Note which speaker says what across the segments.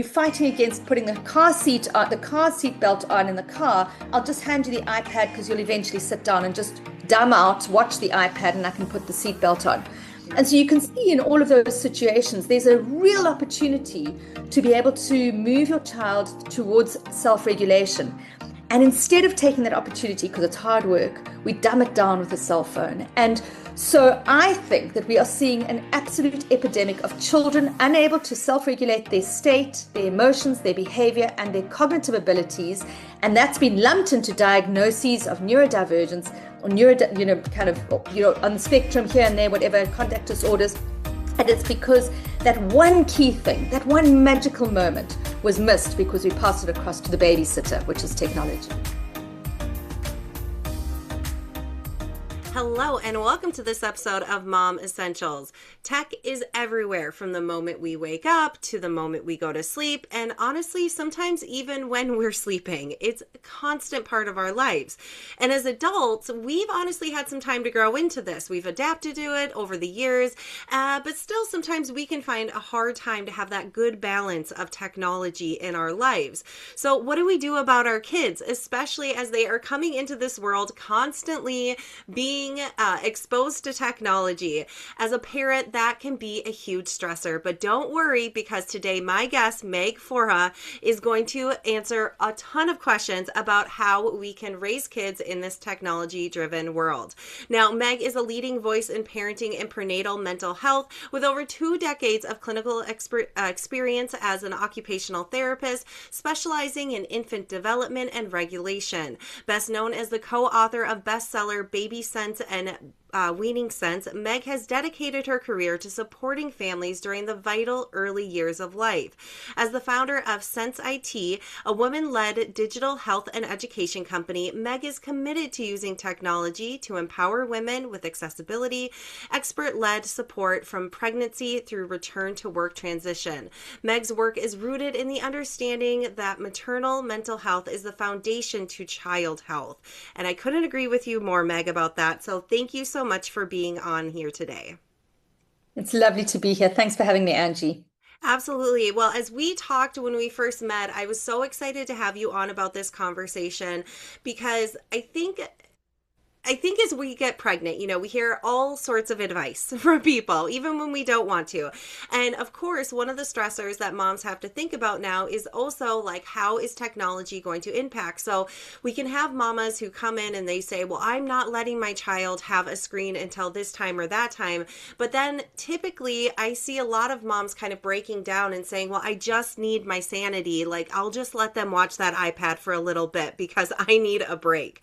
Speaker 1: fighting against putting the car seat belt on in the car, I'll just hand you the iPad because you'll eventually sit down and just dumb out, watch the iPad, and I can put the seat belt on. And so you can see in all of those situations, there's a real opportunity to be able to move your child towards self-regulation. And instead of taking that opportunity, because it's hard work, we dumb it down with a cell phone. And so I think that we are seeing an absolute epidemic of children unable to self-regulate their state, their emotions, their behavior, and their cognitive abilities. And that's been lumped into diagnoses of neurodivergence or on the spectrum here and there, whatever, conduct disorders. And it's because that one key thing, that one magical moment was missed because we passed it across to the babysitter, which is technology.
Speaker 2: Hello and welcome to this episode of Mom Essentials. Tech is everywhere from the moment we wake up to the moment we go to sleep, and honestly, sometimes even when we're sleeping. It's a constant part of our lives. And as adults, we've honestly had some time to grow into this. We've adapted to it over the years, but still sometimes we can find a hard time to have that good balance of technology in our lives. So what do we do about our kids, especially as they are coming into this world constantly being exposed to technology? As a parent, that can be a huge stressor, but don't worry, because today my guest, Meg Faure, is going to answer a ton of questions about how we can raise kids in this technology-driven world. Now, Meg is a leading voice in parenting and prenatal mental health with over 2 decades of clinical experience as an occupational therapist, specializing in infant development and regulation. Best known as the co-author of bestseller Baby Sense and Weaning Sense, Meg has dedicated her career to supporting families during the vital early years of life. As the founder of Sense IT, a woman-led digital health and education company, Meg is committed to using technology to empower women with accessibility, expert-led support from pregnancy through return to work transition. Meg's work is rooted in the understanding that maternal mental health is the foundation to child health. And I couldn't agree with you more, Meg, about that. So thank you so much for being on here today.
Speaker 1: It's lovely to be here. Thanks for having me, Angie.
Speaker 2: Absolutely. Well, as we talked when we first met, I was so excited to have you on about this conversation because I think as we get pregnant, we hear all sorts of advice from people, even when we don't want to. And of course, one of the stressors that moms have to think about now is also like, how is technology going to impact? So we can have mamas who come in and they say, well, I'm not letting my child have a screen until this time or that time. But then typically I see a lot of moms kind of breaking down and saying, well, I just need my sanity. Like, I'll just let them watch that iPad for a little bit because I need a break.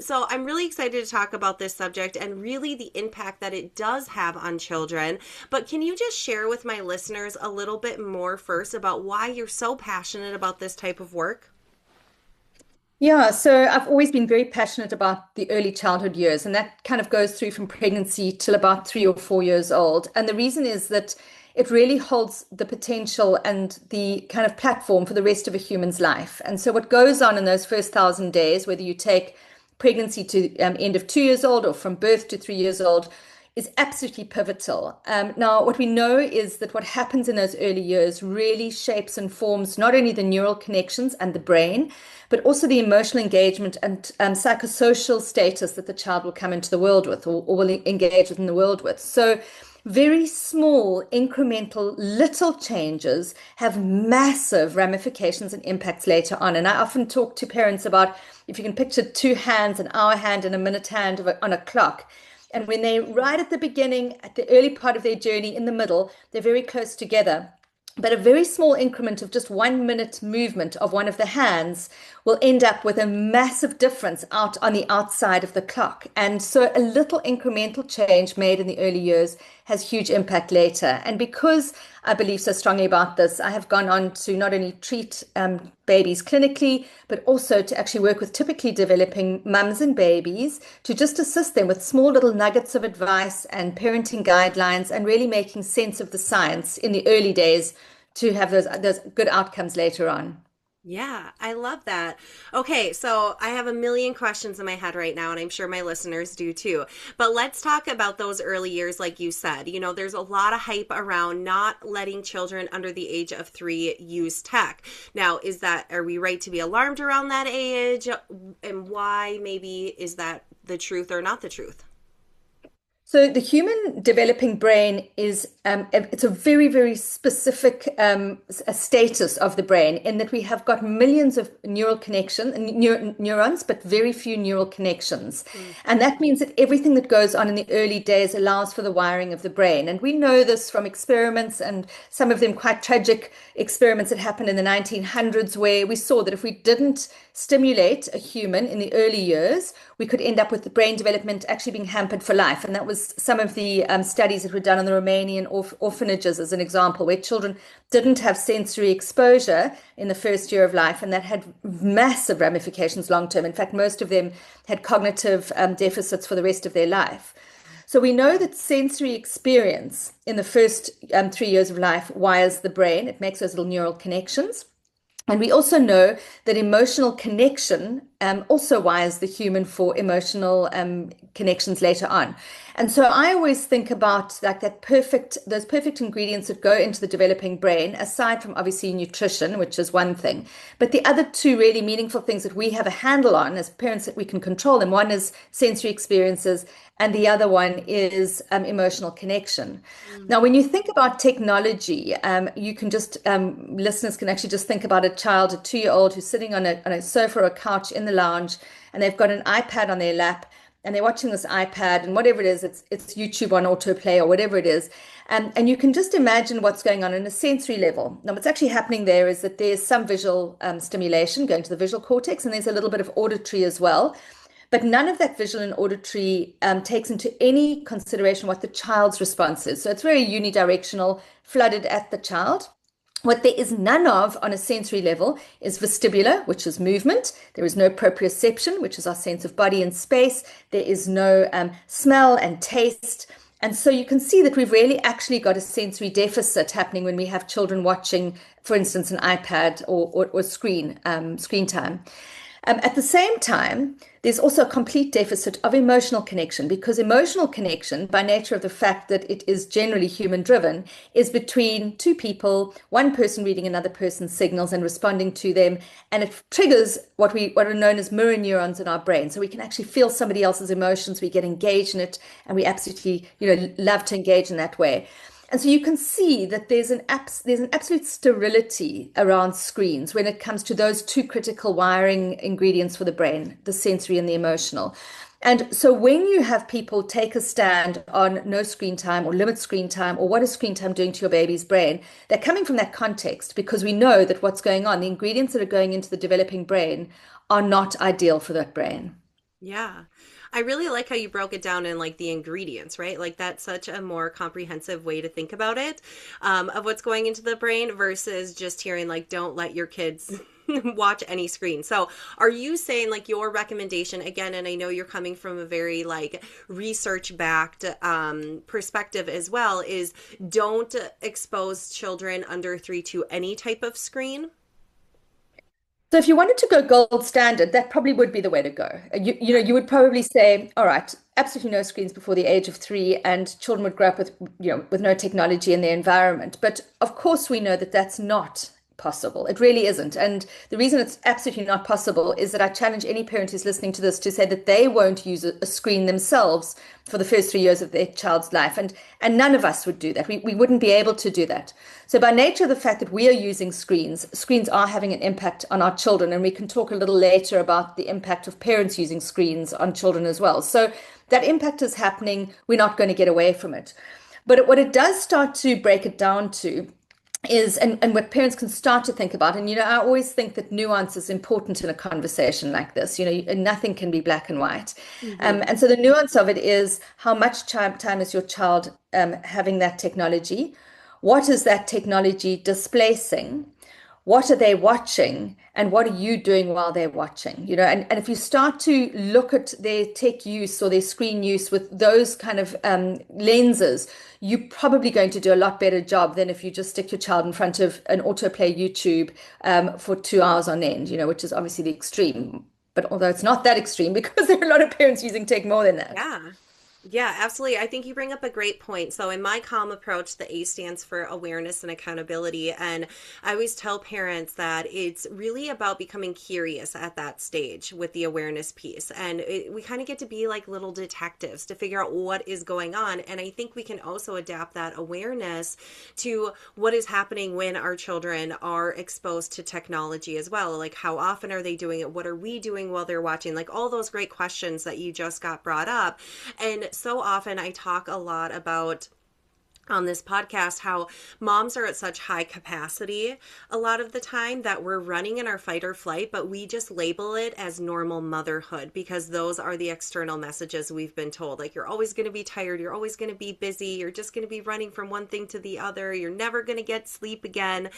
Speaker 2: So I'm really excited to talk about this subject and really the impact that it does have on children. But can you just share with my listeners a little bit more first about why you're so passionate about this type of work?
Speaker 1: Yeah, so I've always been very passionate about the early childhood years, and that kind of goes through from pregnancy till about 3 or 4 years old. And the reason is that it really holds the potential and the kind of platform for the rest of a human's life. And so what goes on in those first 1,000 days, whether you take pregnancy to end of 2 years old or from birth to 3 years old, is absolutely pivotal. Now, what we know is that what happens in those early years really shapes and forms not only the neural connections and the brain, but also the emotional engagement and psychosocial status that the child will come into the world with or will engage within the world with. So very small, incremental, little changes have massive ramifications and impacts later on. And I often talk to parents about, if you can picture 2 hands, an hour hand and a minute hand on a clock. And when they're right at the beginning, at the early part of their journey, in the middle, they're very close together. But a very small increment of just 1 minute movement of one of the hands will end up with a massive difference out on the outside of the clock. And so a little incremental change made in the early years has huge impact later. And because I believe so strongly about this, I have gone on to not only treat babies clinically, but also to actually work with typically developing mums and babies to just assist them with small little nuggets of advice and parenting guidelines and really making sense of the science in the early days to have those good outcomes later on.
Speaker 2: Yeah, I love that. Okay, so I have a million questions in my head right now, and I'm sure my listeners do too. But let's talk about those early years, like you said. You know, there's a lot of hype around not letting children under the age of 3 use tech. Now, are we right to be alarmed around that age? And why maybe is that the truth or not the truth?
Speaker 1: So the human developing brain is it's a very, very specific a status of the brain in that we have got millions of neurons, but very few neural connections.
Speaker 2: Mm.
Speaker 1: And that means that everything that goes on in the early days allows for the wiring of the brain. And we know this from experiments, and some of them quite tragic experiments that happened in the 1900s, where we saw that if we didn't stimulate a human in the early years, we could end up with the brain development actually being hampered for life. And that was some of the studies that were done on the Romanian orphanages, as an example, where children didn't have sensory exposure in the first year of life, and that had massive ramifications long term. In fact, most of them had cognitive deficits for the rest of their life. So we know that sensory experience in the first 3 years of life wires the brain. It makes those little neural connections. And we also know that emotional connection also wires the human for emotional connections later on. And so I always think about like those perfect ingredients that go into the developing brain, aside from obviously nutrition, which is one thing. But the other two really meaningful things that we have a handle on as parents that we can control them. One is sensory experiences, and the other one is emotional connection.
Speaker 2: Mm.
Speaker 1: Now, when you think about technology, you can just listeners can actually just think about a child, a 2-year-old who's sitting on a sofa or a couch in the lounge, and they've got an iPad on their lap, and they're watching this iPad, and whatever it is, it's YouTube on autoplay or whatever it is, and you can just imagine what's going on a sensory level. Now, what's actually happening there is that there's some visual stimulation going to the visual cortex, and there's a little bit of auditory as well. But none of that visual and auditory takes into any consideration what the child's response is. So it's very unidirectional, flooded at the child. What there is none of on a sensory level is vestibular, which is movement. There is no proprioception, which is our sense of body and space. There is no smell and taste. And so you can see that we've really actually got a sensory deficit happening when we have children watching, for instance, an iPad or screen time. At the same time, there's also a complete deficit of emotional connection, because emotional connection, by nature of the fact that it is generally human driven, is between two people, one person reading another person's signals and responding to them. And it triggers what are known as mirror neurons in our brain. So we can actually feel somebody else's emotions, we get engaged in it, and we absolutely, love to engage in that way. And so you can see that there's an absolute sterility around screens when it comes to those two critical wiring ingredients for the brain, the sensory and the emotional. And so when you have people take a stand on no screen time or limit screen time, or what is screen time doing to your baby's brain, they're coming from that context, because we know that what's going on, the ingredients that are going into the developing brain are not ideal for that brain.
Speaker 2: Yeah. I really like how you broke it down in like the ingredients, right? Like that's such a more comprehensive way to think about it, of what's going into the brain versus just hearing like, don't let your kids watch any screen. So are you saying like your recommendation again, and I know you're coming from a very like research backed perspective as well, is don't expose children under 3 to any type of screen?
Speaker 1: So if you wanted to go gold standard, that probably would be the way to go. You would probably say, all right, absolutely no screens before the age of 3, and children would grow up with no technology in their environment. But of course, we know that that's not possible. It really isn't. And the reason it's absolutely not possible is that I challenge any parent who's listening to this to say that they won't use a screen themselves for the first 3 years of their child's life. And none of us would do that. We wouldn't be able to do that. So by nature of the fact that we are using screens are having an impact on our children. And we can talk a little later about the impact of parents using screens on children as well. So that impact is happening. We're not going to get away from it. But what it does start to break it down to is, and what parents can start to think about, and I always think that nuance is important in a conversation like this. Nothing can be black and white.
Speaker 2: Mm-hmm.
Speaker 1: And so the nuance of it is, how much time is your child having that technology? What is that technology displacing? what are they watching and what are you doing while they're watching? And if you start to look at their tech use or their screen use with those kind of lenses, you're probably going to do a lot better job than if you just stick your child in front of an autoplay YouTube for 2 hours on end, which is obviously the extreme. But although it's not that extreme because there are a lot of parents using tech more than that.
Speaker 2: Yeah. Yeah, absolutely. I think you bring up a great point. So, in my calm approach, the A stands for awareness and accountability. And I always tell parents that it's really about becoming curious at that stage with the awareness piece. And we kind of get to be like little detectives to figure out what is going on. And I think we can also adapt that awareness to what is happening when our children are exposed to technology as well. Like, how often are they doing it? What are we doing while they're watching? Like, all those great questions that you just got brought up. And so often I talk a lot about on this podcast how moms are at such high capacity a lot of the time that we're running in our fight or flight, but we just label it as normal motherhood because those are the external messages we've been told. Like, you're always going to be tired, you're always going to be busy, you're just going to be running from one thing to the other, you're never going to get sleep again.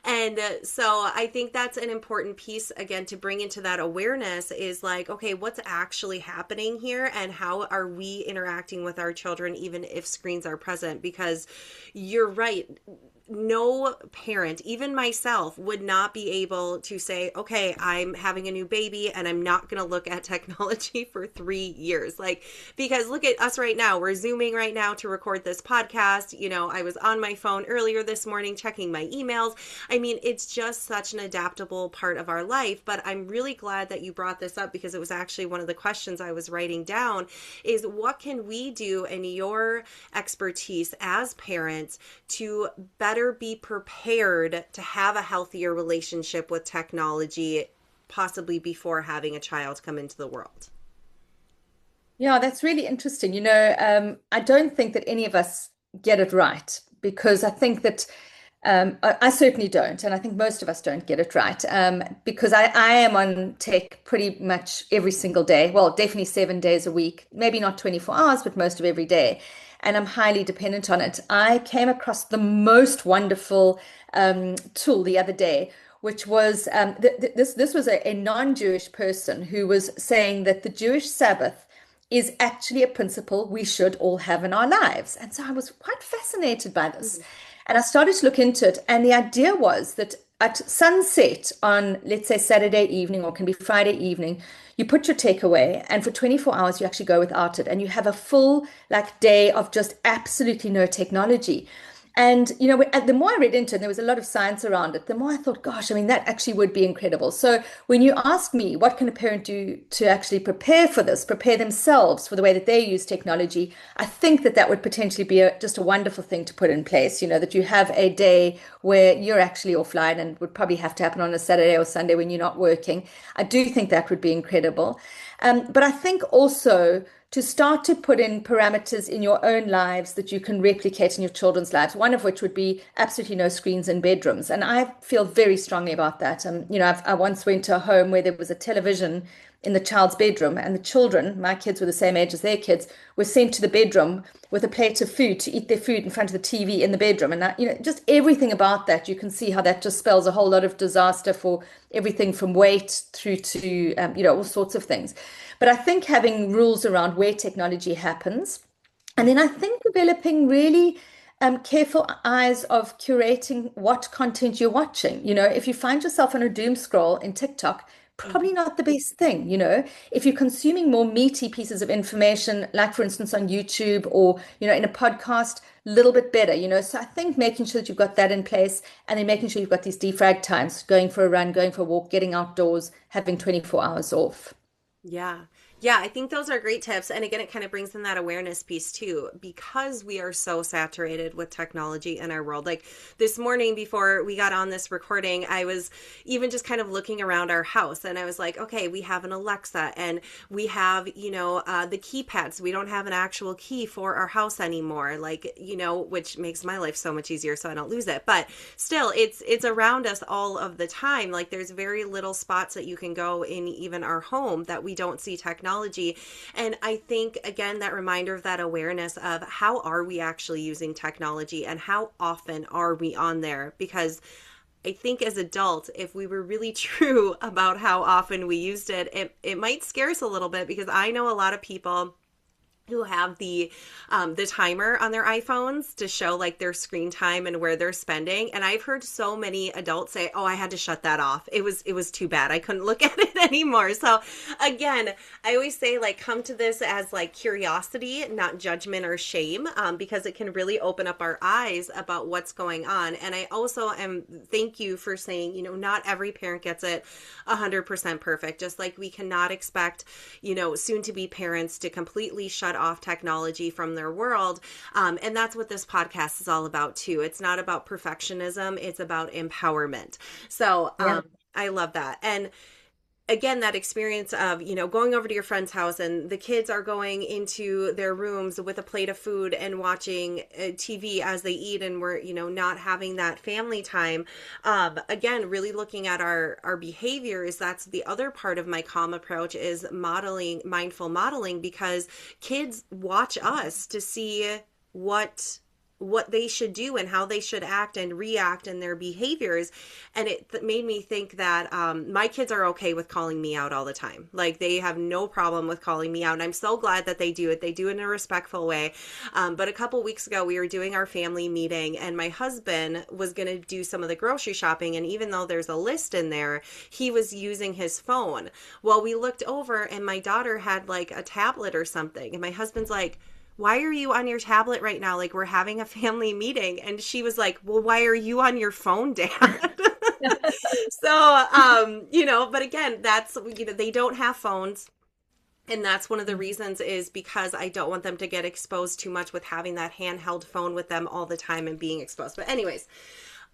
Speaker 2: And so I think that's an important piece, again, to bring into that awareness is like, okay, what's actually happening here and how are we interacting with our children even if screens are present? Because you're right. No parent, even myself, would not be able to say, okay, I'm having a new baby and I'm not going to look at technology for 3 years. Like, because look at us right now. We're Zooming right now to record this podcast. I was on my phone earlier this morning checking my emails. I mean, it's just such an adaptable part of our life. But I'm really glad that you brought this up because it was actually one of the questions I was writing down is what can we do in your expertise as parents to better be prepared to have a healthier relationship with technology, possibly before having a child come into the world?
Speaker 1: Yeah, that's really interesting. I don't think that any of us get it right because I think that I certainly don't, and I think most of us don't get it right because I am on tech pretty much every single day. Well, definitely 7 days a week, maybe not 24 hours, but most of every day. And I'm highly dependent on it. I came across the most wonderful tool the other day, which was this was a non-Jewish person who was saying that the Jewish Sabbath is actually a principle we should all have in our lives. And so I was quite fascinated by this. And I started to look into it. And the idea was that at sunset on, let's say, Saturday evening or can be Friday evening, you put your takeaway and for 24 hours you actually go without it and you have a full like day of just absolutely no technology. And the more I read into it, and there was a lot of science around it, the more I thought, gosh, I mean, that actually would be incredible. So when you ask me, what can a parent do to actually prepare for this, prepare themselves for the way that they use technology, I think that that would potentially be just a wonderful thing to put in place, that you have a day where you're actually offline and would probably have to happen on a Saturday or Sunday when you're not working. I do think that would be incredible. But I think also to start to put in parameters in your own lives that you can replicate in your children's lives, one of which would be absolutely no screens in bedrooms. And I feel very strongly about that. I once went to a home where there was a television in the child's bedroom, and the children, my kids were the same age as their kids, were sent to the bedroom with a plate of food to eat their food in front of the TV in the bedroom. And just everything about that, you can see how that just spells a whole lot of disaster for everything from weight through to, all sorts of things. But I think having rules around where technology happens, and then I think developing really careful eyes of curating what content you're watching. If you find yourself on a doom scroll in TikTok, probably not the best thing. If you're consuming more meaty pieces of information, like for instance on YouTube or, in a podcast, a little bit better. So I think making sure that you've got that in place and then making sure you've got these defrag times, going for a run, going for a walk, getting outdoors, having 24 hours off.
Speaker 2: Yeah. Yeah, I think those are great tips. And again, it kind of brings in that awareness piece too, because we are so saturated with technology in our world. Like this morning before we got on this recording, I was even just kind of looking around our house and I was like, okay, we have an Alexa and we have, the keypads. We don't have an actual key for our house anymore, which makes my life so much easier so I don't lose it. But still, it's around us all of the time. Like there's very little spots that you can go in even our home that we don't see technology. And I think, again, that reminder of that awareness of how are we actually using technology and how often are we on there? Because I think as adults, if we were really true about how often we used it, it might scare us a little bit because I know a lot of people who have the timer on their iPhones to show like their screen time and where they're spending. And I've heard so many adults say, "Oh, I had to shut that off. It was too bad. I couldn't look at it anymore." So again, I always say like come to this as like curiosity, not judgment or shame, because it can really open up our eyes about what's going on. And I also am thank you for saying, not every parent gets it 100% perfect. Just like we cannot expect, soon to be parents to completely shut off technology from their world. And that's what this podcast is all about too. It's not about perfectionism. It's about empowerment. So
Speaker 1: Yeah.
Speaker 2: I love that. And again, that experience of, going over to your friend's house and the kids are going into their rooms with a plate of food and watching TV as they eat, and we're, not having that family time. Again, really looking at our behaviors. That's the other part of my calm approach is modeling, mindful modeling, because kids watch us to see what they should do and how they should act and react in their behaviors. And it made me think that my kids are okay with calling me out all the time. Like they have no problem with calling me out. And I'm so glad that they do it. They do it in a respectful way. But a couple weeks ago, we were doing our family meeting and my husband was going to do some of the grocery shopping. And even though there's a list in there, he was using his phone. Well, we looked over and my daughter had like a tablet or something. And my husband's like, "Why are you on your tablet right now? Like we're having a family meeting." And she was like, "Well, why are you on your phone, Dad?" So, but again, that's, they don't have phones. And that's one of the reasons is because I don't want them to get exposed too much with having that handheld phone with them all the time and being exposed. But anyways,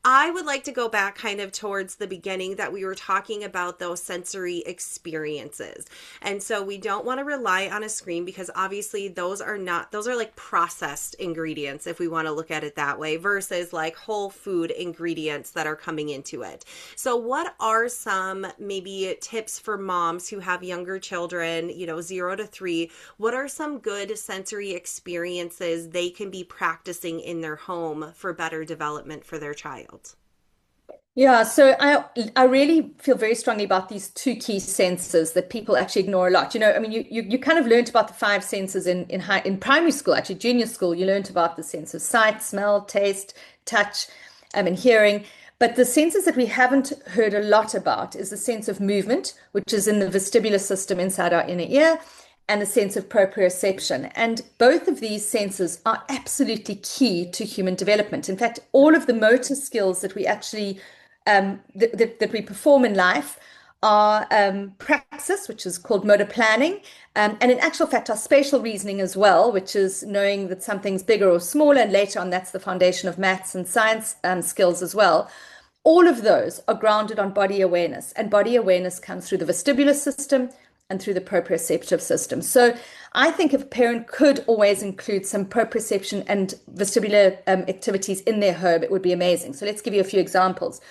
Speaker 2: I would like to go back kind of towards the beginning that we were talking about those sensory experiences. And so we don't want to rely on a screen because obviously those are like processed ingredients, if we want to look at it that way, versus like whole food ingredients that are coming into it. So what are some maybe tips for moms who have younger children, 0 to 3? What are some good sensory experiences they can be practicing in their home for better development for their child?
Speaker 1: Yeah, so I really feel very strongly about these two key senses that people actually ignore a lot. I mean, you kind of learned about the five senses in primary school, actually junior school. You learned about the sense of sight, smell, taste, touch, and hearing. But the senses that we haven't heard a lot about is the sense of movement, which is in the vestibular system inside our inner ear, and the sense of proprioception. And both of these senses are absolutely key to human development. In fact, all of the motor skills that we actually that we perform in life are praxis, which is called motor planning, and in actual fact, our spatial reasoning as well, which is knowing that something's bigger or smaller, and later on, that's the foundation of maths and science skills as well. All of those are grounded on body awareness, and body awareness comes through the vestibular system and through the proprioceptive system. So I think if a parent could always include some proprioception and vestibular activities in their home, it would be amazing. So let's give you a few examples.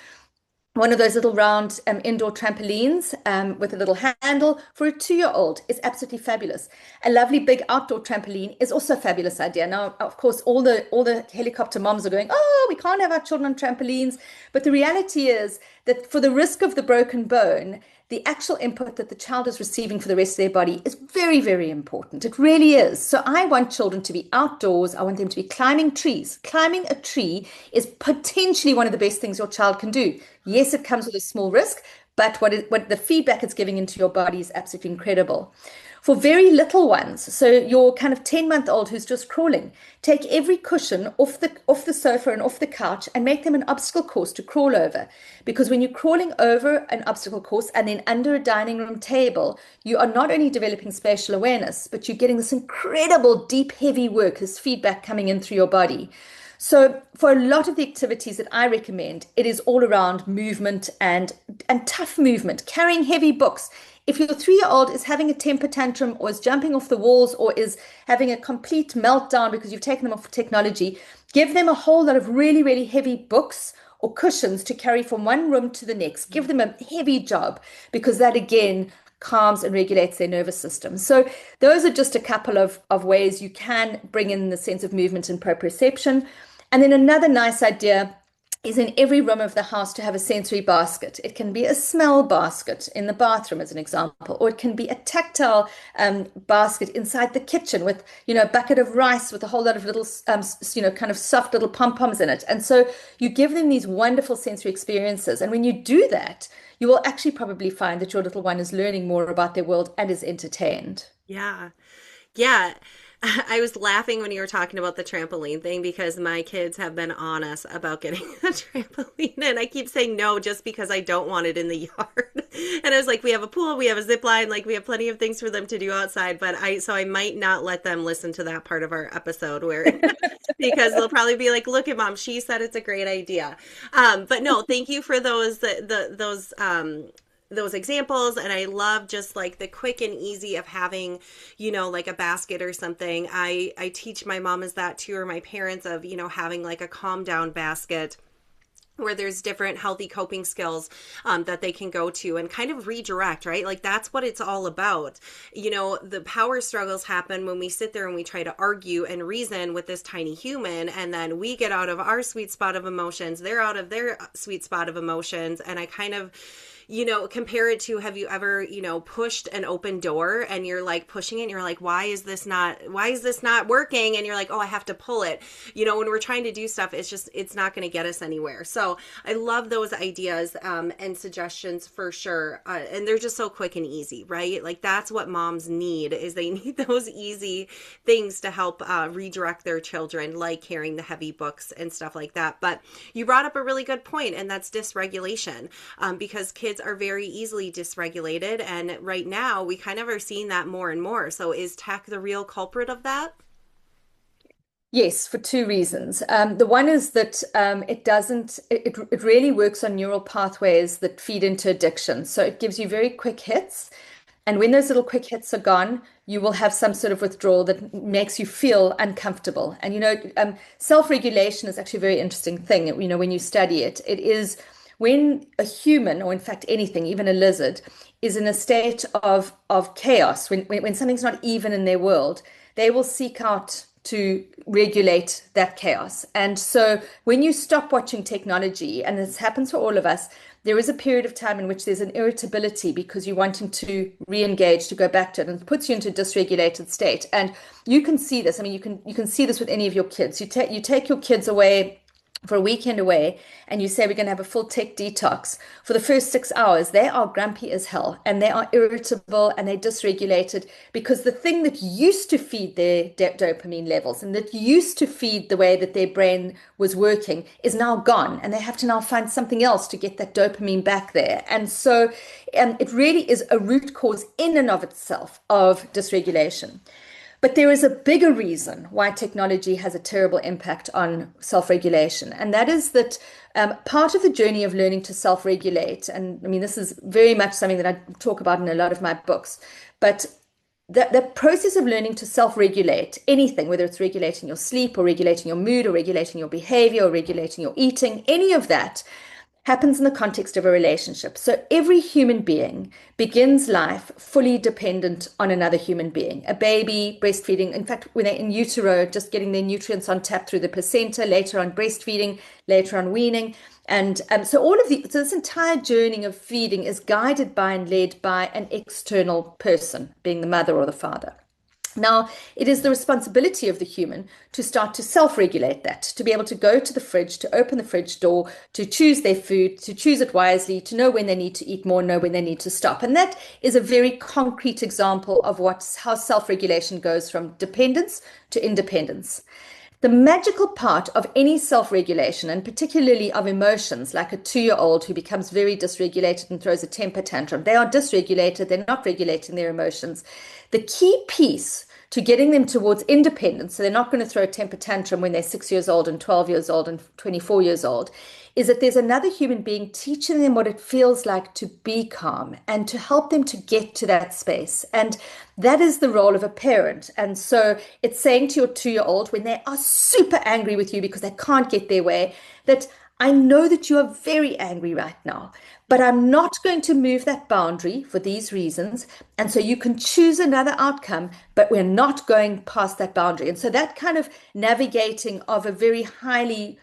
Speaker 1: One of those little round indoor trampolines with a little handle for a 2-year-old is absolutely fabulous. A lovely big outdoor trampoline is also a fabulous idea. Now, of course, all the helicopter moms are going, "Oh, we can't have our children on trampolines." But the reality is that for the risk of the broken bone, the actual input that the child is receiving for the rest of their body is very, very important. It really is. So I want children to be outdoors. I want them to be climbing trees. Climbing a tree is potentially one of the best things your child can do. Yes, it comes with a small risk, but what the feedback it's giving into your body is absolutely incredible. For very little ones, so your kind of 10-month-old who's just crawling, take every cushion off the sofa and off the couch and make them an obstacle course to crawl over. Because when you're crawling over an obstacle course and then under a dining room table, you are not only developing spatial awareness, but you're getting this incredible deep, heavy work, this feedback coming in through your body. So for a lot of the activities that I recommend, it is all around movement and tough movement, carrying heavy books. If your 3-year-old is having a temper tantrum or is jumping off the walls or is having a complete meltdown because you've taken them off technology, give them a whole lot of really, really heavy books or cushions to carry from one room to the next. Give them a heavy job because that again calms and regulates their nervous system. So those are just a couple of ways you can bring in the sense of movement and proprioception. And then another nice idea is in every room of the house to have a sensory basket. It can be a smell basket in the bathroom, as an example, or it can be a tactile basket inside the kitchen with, a bucket of rice with a whole lot of little, kind of soft little pom-poms in it. And so you give them these wonderful sensory experiences. And when you do that, you will actually probably find that your little one is learning more about their world and is entertained.
Speaker 2: Yeah. Yeah. I was laughing when you were talking about the trampoline thing because my kids have been on us about getting a trampoline, and I keep saying no just because I don't want it in the yard. And I was like, we have a pool, we have a zip line, like we have plenty of things for them to do outside, but I might not let them listen to that part of our episode where because they'll probably be like, look at mom, she said it's a great idea. But no, thank you for those examples. And I love just like the quick and easy of having, like a basket or something. I teach my mom as that too, or my parents of, having like a calm down basket where there's different healthy coping skills that they can go to and kind of redirect, right? Like that's what it's all about. The power struggles happen when we sit there and we try to argue and reason with this tiny human, and then we get out of our sweet spot of emotions, they're out of their sweet spot of emotions. And I kind of compare it to, have you ever, pushed an open door and you're like pushing it and you're like, why is this not working? And you're like, oh, I have to pull it. When we're trying to do stuff, it's not going to get us anywhere. So I love those ideas and suggestions for sure. And they're just so quick and easy, right? Like that's what moms need, is they need those easy things to help redirect their children, like carrying the heavy books and stuff like that. But you brought up a really good point, and that's dysregulation, because kids are very easily dysregulated. And right now we kind of are seeing that more and more. So is tech the real culprit of that?
Speaker 1: Yes, for two reasons. The one is that it really works on neural pathways that feed into addiction. So it gives you very quick hits. And when those little quick hits are gone, you will have some sort of withdrawal that makes you feel uncomfortable. And, self-regulation is actually a very interesting thing. When you study it, it is when a human, or in fact anything, even a lizard, is in a state of chaos, when something's not even in their world, they will seek out to regulate that chaos. And so when you stop watching technology, and this happens for all of us, there is a period of time in which there's an irritability because you're wanting to re-engage, to go back to it, and it puts you into a dysregulated state. And you can see this. I mean, you can see this with any of your kids. You take your kids away for a weekend away and you say we're going to have a full tech detox. For the first 6 hours, they are grumpy as hell and they are irritable and they're dysregulated because the thing that used to feed their dopamine levels and that used to feed the way that their brain was working is now gone, and they have to now find something else to get that dopamine back there. And so it really is a root cause in and of itself of dysregulation. But there is a bigger reason why technology has a terrible impact on self-regulation, and that is that part of the journey of learning to self-regulate, and I mean, this is very much something that I talk about in a lot of my books, but the process of learning to self-regulate anything, whether it's regulating your sleep or regulating your mood or regulating your behavior or regulating your eating, any of that happens in the context of a relationship. So every human being begins life fully dependent on another human being. A baby, breastfeeding, in fact, when they're in utero, just getting their nutrients on tap through the placenta, later on breastfeeding, later on weaning. And so this entire journey of feeding is guided by and led by an external person, being the mother or the father. Now, it is the responsibility of the human to start to self-regulate that, to be able to go to the fridge, to open the fridge door, to choose their food, to choose it wisely, to know when they need to eat more, know when they need to stop. And that is a very concrete example of how self-regulation goes from dependence to independence. The magical part of any self-regulation, and particularly of emotions, like a 2-year-old who becomes very dysregulated and throws a temper tantrum, they are dysregulated, they're not regulating their emotions. The key piece to getting them towards independence, so they're not going to throw a temper tantrum when they're 6 years old and 12 years old and 24 years old, is that there's another human being teaching them what it feels like to be calm and to help them to get to that space. And that is the role of a parent. And so it's saying to your 2-year-old when they are super angry with you because they can't get their way, that I know that you are very angry right now, but I'm not going to move that boundary for these reasons. And so you can choose another outcome, but we're not going past that boundary. And so that kind of navigating of a very highly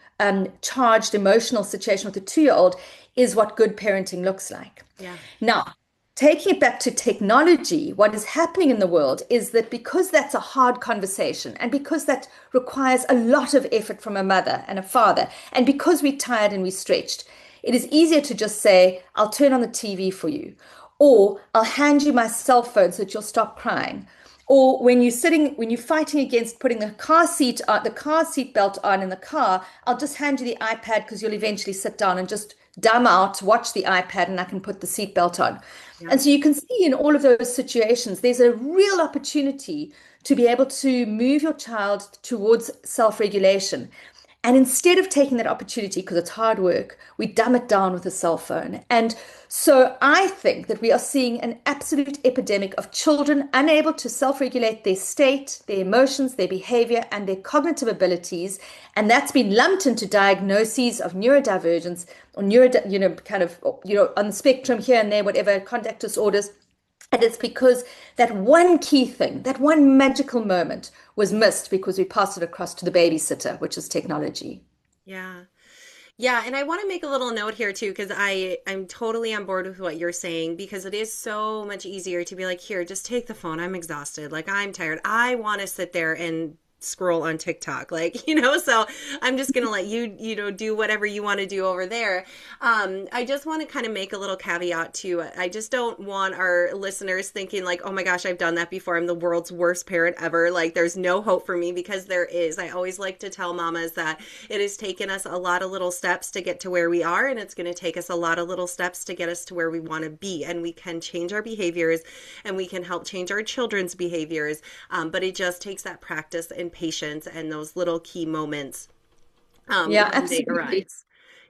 Speaker 1: charged emotional situation with a 2-year-old is what good parenting looks like.
Speaker 2: Yeah.
Speaker 1: Now, taking it back to technology, what is happening in the world is that because that's a hard conversation and because that requires a lot of effort from a mother and a father, and because we're tired and we're stretched, it is easier to just say, I'll turn on the TV for you, or I'll hand you my cell phone so that you'll stop crying. Or when you're fighting against putting the car seat belt on in the car, I'll just hand you the iPad because you'll eventually sit down and just dumb out, watch the iPad, and I can put the seatbelt on.
Speaker 2: Yeah.
Speaker 1: And so you can see in all of those situations, there's a real opportunity to be able to move your child towards self-regulation. And instead of taking that opportunity, because it's hard work, we dumb it down with a cell phone. And so I think that we are seeing an absolute epidemic of children unable to self-regulate their state, their emotions, their behavior, and their cognitive abilities. And that's been lumped into diagnoses of neurodivergence or on the spectrum here and there, whatever, conduct disorders. And it's because that one key thing, that one magical moment was missed because we passed it across to the babysitter, which is technology.
Speaker 2: Yeah. Yeah, and I want to make a little note here too, because I'm totally on board with what you're saying, because it is so much easier to be like, here, just take the phone. I'm exhausted. Like, I'm tired. I want to sit there and scroll on TikTok, like, so I'm just gonna let you, do whatever you want to do over there. I just want to kind of make a little caveat too. I just don't want our listeners thinking like, oh my gosh, I've done that before. I'm the world's worst parent ever. Like, there's no hope for me, because there is. I always like to tell mamas that it has taken us a lot of little steps to get to where we are, and it's going to take us a lot of little steps to get us to where we want to be. And we can change our behaviors, and we can help change our children's behaviors. But it just takes that practice and patience and those little key moments
Speaker 1: Yeah,
Speaker 2: when they
Speaker 1: absolutely.
Speaker 2: arise.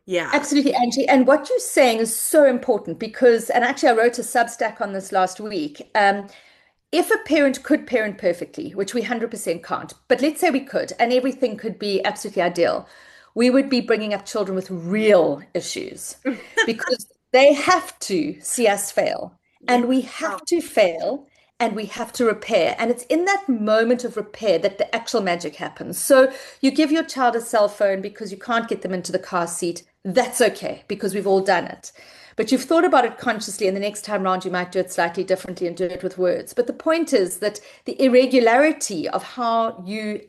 Speaker 2: Yeah.
Speaker 1: Absolutely, Angie. And what you're saying is so important because, and actually, I wrote a Substack on this last week. If a parent could parent perfectly, which we 100% can't, but let's say we could, and everything could be absolutely ideal, we would be bringing up children with real issues because they have to see us fail,
Speaker 2: Yeah.
Speaker 1: and we
Speaker 2: Oh,
Speaker 1: have to fail, and we have to repair. And it's in that moment of repair that the actual magic happens. So you give your child a cell phone because you can't get them into the car seat. That's okay because we've all done it. But you've thought about it consciously, and the next time round you might do it slightly differently and do it with words. But the point is that the irregularity of how you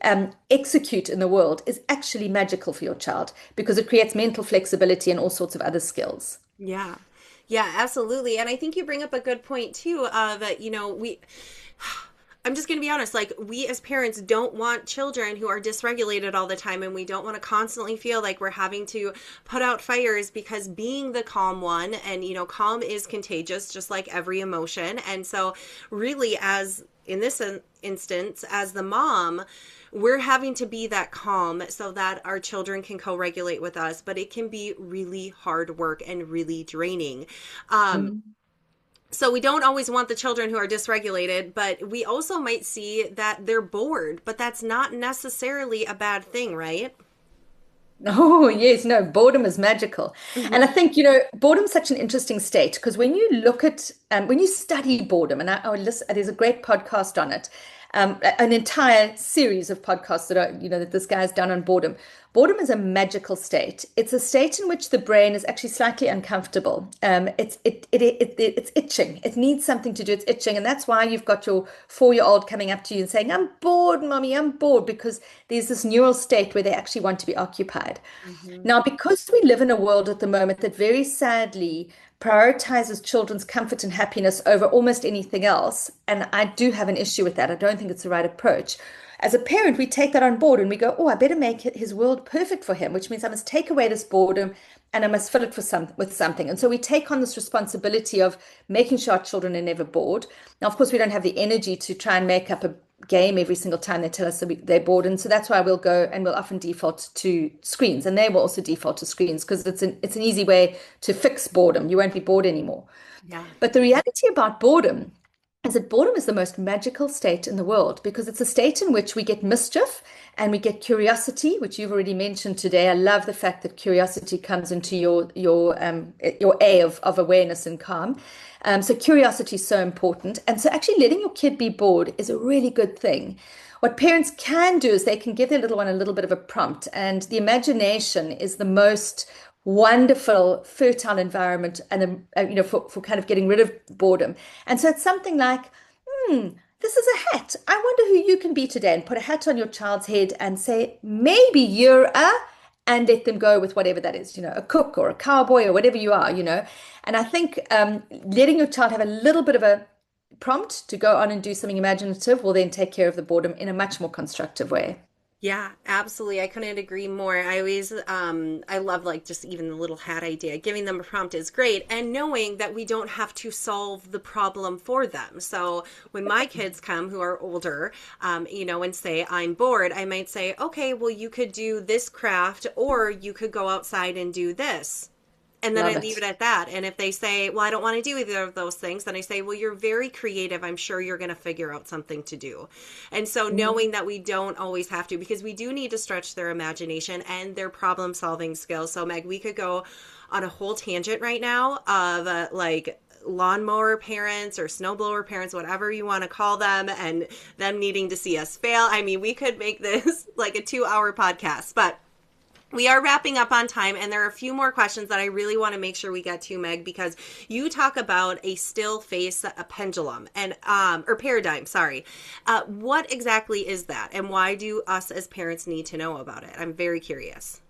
Speaker 1: execute in the world is actually magical for your child because it creates mental flexibility and all sorts of other skills.
Speaker 2: yeah. Yeah, absolutely. And I think you bring up a good point too, of, I'm just going to be honest, like, we as parents don't want children who are dysregulated all the time, and we don't want to constantly feel like we're having to put out fires, because being the calm one, and calm is contagious, just like every emotion. And so really, as in this instance, as the mom, we're having to be that calm so that our children can co-regulate with us, but it can be really hard work and really draining. Um,
Speaker 1: Mhm.
Speaker 2: so we don't always want the children who are dysregulated, but we also might see that they're bored, but that's not necessarily a bad thing, right?
Speaker 1: Oh, yes, no, boredom is magical. And I
Speaker 2: Hmm.
Speaker 1: think, boredom is such an interesting state because when you look at, when you study boredom, and I listen, there's a great podcast on it, an entire series of podcasts that this guy's done on boredom. Boredom is a magical state. It's a state in which the brain is actually slightly uncomfortable. It's itching. It needs something to do. It's itching, and that's why you've got your 4-year-old coming up to you and saying, "I'm bored, mommy. I'm bored," because there's this neural state where they actually want to be occupied.
Speaker 2: Hmm.
Speaker 1: Now, because we live in a world at the moment that very sadly prioritizes children's comfort and happiness over almost anything else, and I do have an issue with that. I don't think it's the right approach. As a parent, we take that on board and we go, "Oh, I better make his world perfect for him," which means I must take away this boredom and I must fill it with something. And so we take on this responsibility of making sure our children are never bored. Now, of course, we don't have the energy to try and make up a game every single time they tell us that they're bored. And so that's why we'll go and we'll often default to screens. And they will also default to screens because it's an easy way to fix boredom. You won't be bored anymore.
Speaker 2: Yeah.
Speaker 1: But the reality about boredom is that boredom is the most magical state in the world because it's a state in which we get mischief and we get curiosity, which you've already mentioned today. I love the fact that curiosity comes into your A of awareness and calm. So curiosity is so important. And so actually letting your kid be bored is a really good thing. what parents can do is they can give their little one a little bit of a prompt, and the imagination is the most wonderful, fertile environment, and for kind of getting rid of boredom. And so it's something like, this is a hat. I wonder who you can be today, and put a hat on your child's head and say, maybe you're a, and let them go with whatever that is, a cook or a cowboy or whatever you are. And I think letting your child have a little bit of a prompt to go on and do something imaginative will then take care of the boredom in a much more constructive way.
Speaker 2: Yeah, absolutely. I couldn't agree more. I always, I love like just even the little hat idea. Giving them a prompt is great, and knowing that we don't have to solve the problem for them. So when my kids come who are older, and say, I'm bored, I might say, okay, well, you could do this craft, or you could go outside and do this. And then
Speaker 1: Love
Speaker 2: I leave
Speaker 1: it.
Speaker 2: it at that. And if they say, well, I don't want to do either of those things, then I say, well, you're very creative. I'm sure you're going to figure out something to do. And so knowing that we don't always have to, because we do need to stretch their imagination and their problem solving skills. So Meg, we could go on a whole tangent right now of like lawnmower parents or snowblower parents, whatever you want to call them, and them needing to see us fail. I mean, we could make this like a 2-hour podcast, but we are wrapping up on time, and there are a few more questions that I really want to make sure we get to, Meg, because you talk about a still face, a pendulum, and or paradigm. Sorry, what exactly is that, and why do us as parents need to know about it? I'm very curious.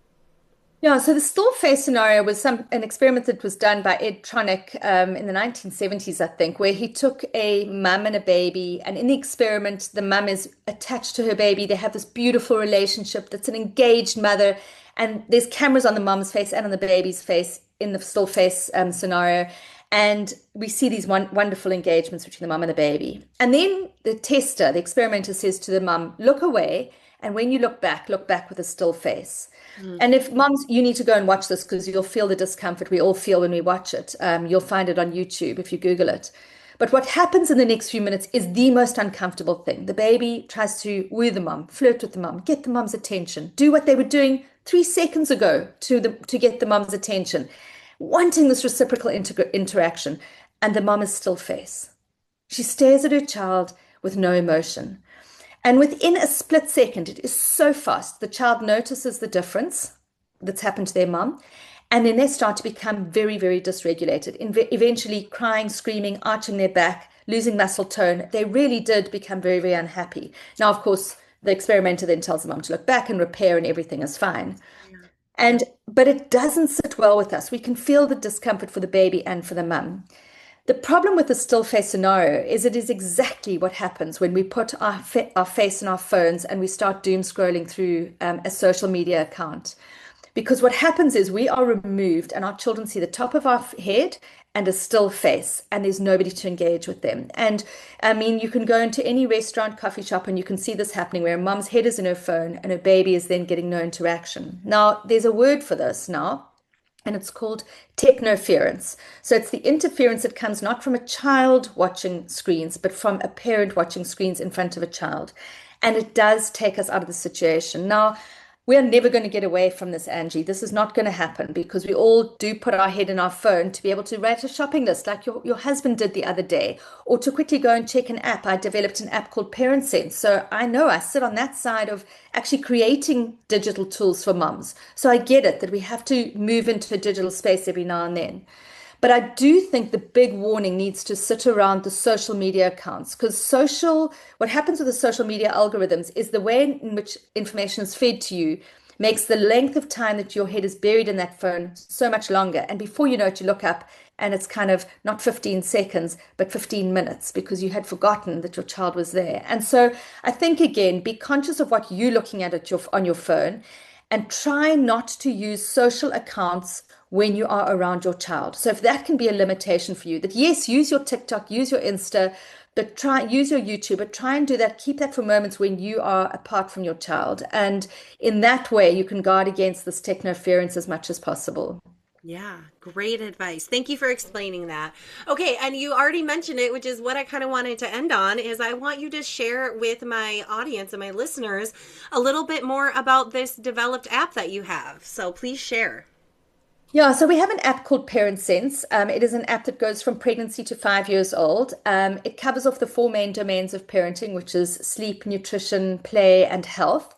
Speaker 1: Yeah, so the still face scenario was an experiment that was done by Tronick in the 1970s, I think, where he took a mum and a baby, and in the experiment, the mum is attached to her baby. They have this beautiful relationship that's an engaged mother, and there's cameras on the mum's face and on the baby's face in the still face scenario. And we see these wonderful engagements between the mum and the baby. And then the tester, the experimenter, says to the mum, look away. And when you look back with a still face.
Speaker 2: Mm.
Speaker 1: And if moms, you need to go and watch this because you'll feel the discomfort we all feel when we watch it. You'll find it on YouTube if you Google it. But what happens in the next few minutes is the most uncomfortable thing. The baby tries to woo the mom, flirt with the mom, get the mom's attention, do what they were doing 3 seconds ago to get the mom's attention, wanting this reciprocal interaction. And the mom is still face. She stares at her child with no emotion. And within a split second, it is so fast, the child notices the difference that's happened to their mum. And then they start to become very, very dysregulated, eventually crying, screaming, arching their back, losing muscle tone. They really did become very, very unhappy. Now, of course, the experimenter then tells the mum to look back and repair, and everything is fine.
Speaker 2: Yeah.
Speaker 1: But it doesn't sit well with us. We can feel the discomfort for the baby and for the mum. The problem with the still face scenario is it is exactly what happens when we put our face in our phones and we start doom scrolling through a social media account. Because what happens is we are removed and our children see the top of our head and a still face, and there's nobody to engage with them. And I mean, you can go into any restaurant, coffee shop, and you can see this happening where a mom's head is in her phone and her baby is then getting no interaction. Now, there's a word for this now, and it's called technoference. So it's the interference that comes not from a child watching screens, but from a parent watching screens in front of a child. And it does take us out of the situation. Now, we are never going to get away from this, Angie. This is not going to happen because we all do put our head in our phone to be able to write a shopping list like your husband did the other day, or to quickly go and check an app. I developed an app called Parent Sense. So I know I sit on that side of actually creating digital tools for moms. So I get it that we have to move into a digital space every now and then. But I do think the big warning needs to sit around the social media accounts, because what happens with the social media algorithms is the way in which information is fed to you makes the length of time that your head is buried in that phone so much longer. And before you know it, you look up and it's kind of not 15 seconds, but 15 minutes because you had forgotten that your child was there. And so I think, again, be conscious of what you're looking at on your phone, and try not to use social accounts when you are around your child. So if that can be a limitation for you, that yes, use your TikTok, use your Insta, but use your YouTube, but try and do that. Keep that for moments when you are apart from your child. And in that way, you can guard against this technoference as much as possible.
Speaker 2: Yeah, great advice. Thank you for explaining that. Okay, and you already mentioned it, which is what I kind of wanted to end on, is I want you to share with my audience and my listeners a little bit more about this developed app that you have. So please share.
Speaker 1: Yeah, so we have an app called Parent Sense. It is an app that goes from pregnancy to 5 years old. It covers off the four main domains of parenting, which is sleep, nutrition, play, and health.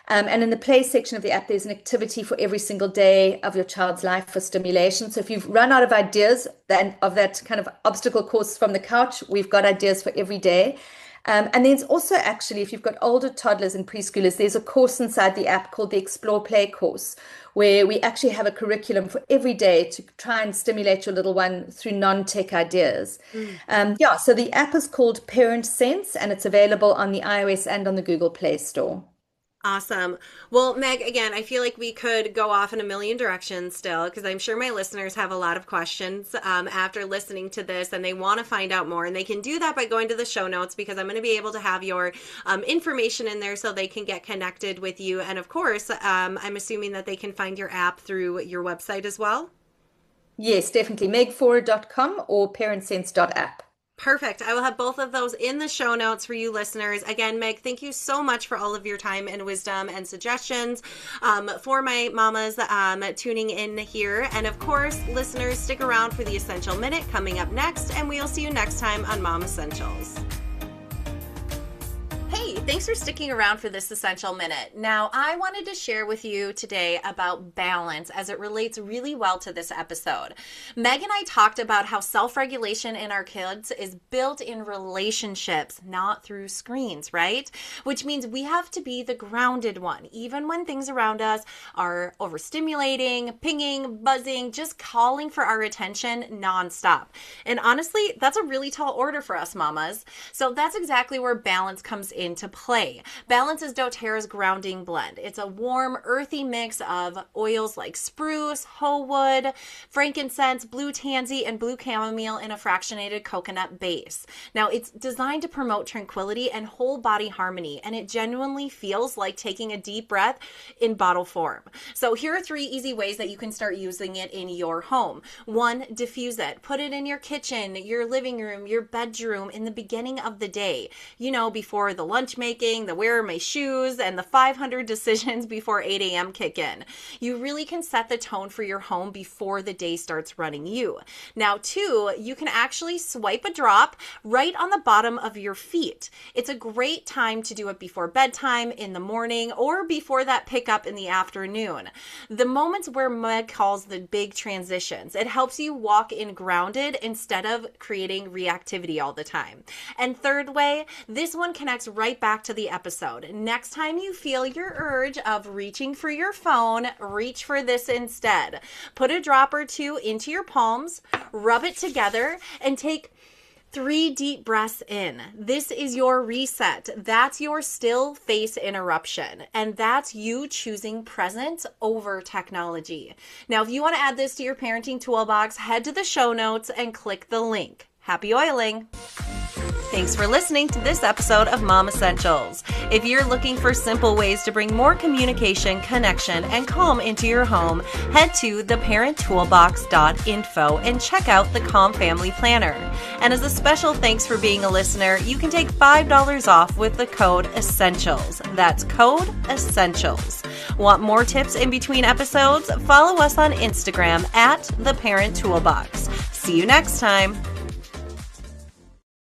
Speaker 1: And in the play section of the app, there's an activity for every single day of your child's life for stimulation. So if you've run out of ideas of that kind of obstacle course from the couch, we've got ideas for every day. And there's also actually, if you've got older toddlers and preschoolers, there's a course inside the app called the Explore Play course, where we actually have a curriculum for every day to try and stimulate your little one through non-tech ideas. Yeah, so the app is called Parent Sense, and it's available on the iOS and on the Google Play Store.
Speaker 2: Awesome. Well, Meg, again, I feel like we could go off in a million directions still, because I'm sure my listeners have a lot of questions after listening to this, and they want to find out more. And they can do that by going to the show notes, because I'm going to be able to have your information in there so they can get connected with you. And of course, I'm assuming that they can find your app through your website as well.
Speaker 1: Yes, definitely. megfaure.com or parentsense.app.
Speaker 2: Perfect. I will have both of those in the show notes for you listeners. Again, Meg, thank you so much for all of your time and wisdom and suggestions for my mamas tuning in here. And of course, listeners, stick around for the Essential Minute coming up next, and we'll see you next time on Mom Essentials. Hey, thanks for sticking around for this Essential Minute. Now, I wanted to share with you today about balance as it relates really well to this episode. Meg and I talked about how self-regulation in our kids is built in relationships, not through screens, right? Which means we have to be the grounded one, even when things around us are overstimulating, pinging, buzzing, just calling for our attention nonstop. And honestly, that's a really tall order for us mamas. So that's exactly where balance comes into play. Balance is doTERRA's grounding blend. It's a warm, earthy mix of oils like spruce, whole wood, frankincense, blue tansy, and blue chamomile in a fractionated coconut base. Now, it's designed to promote tranquility and whole body harmony, and it genuinely feels like taking a deep breath in bottle form. So here are 3 easy ways that you can start using it in your home. 1, diffuse it. Put it in your kitchen, your living room, your bedroom in the beginning of the day. You know, before the lunch making, the where are my shoes, and the 500 decisions before 8 a.m. kick in. You really can set the tone for your home before the day starts running you. Now, 2, you can actually swipe a drop right on the bottom of your feet. It's a great time to do it before bedtime, in the morning, or before that pickup in the afternoon. The moments where Meg calls the big transitions. It helps you walk in grounded instead of creating reactivity all the time. And 3rd way, this one connects right back to the episode. Next time you feel your urge of reaching for your phone, reach for this instead. Put a drop or 2 into your palms, rub it together, and take 3 deep breaths in. This is your reset. That's your still face interruption. And that's you choosing presence over technology. Now, if you want to add this to your parenting toolbox, head to the show notes and click the link. Happy oiling! Thanks for listening to this episode of Mom Essentials. If you're looking for simple ways to bring more communication, connection, and calm into your home, head to theparenttoolbox.info and check out the Calm Family Planner. And as a special thanks for being a listener, you can take $5 off with the code ESSENTIALS. That's code ESSENTIALS. Want more tips in between episodes? Follow us on Instagram at theparenttoolbox. See you next time.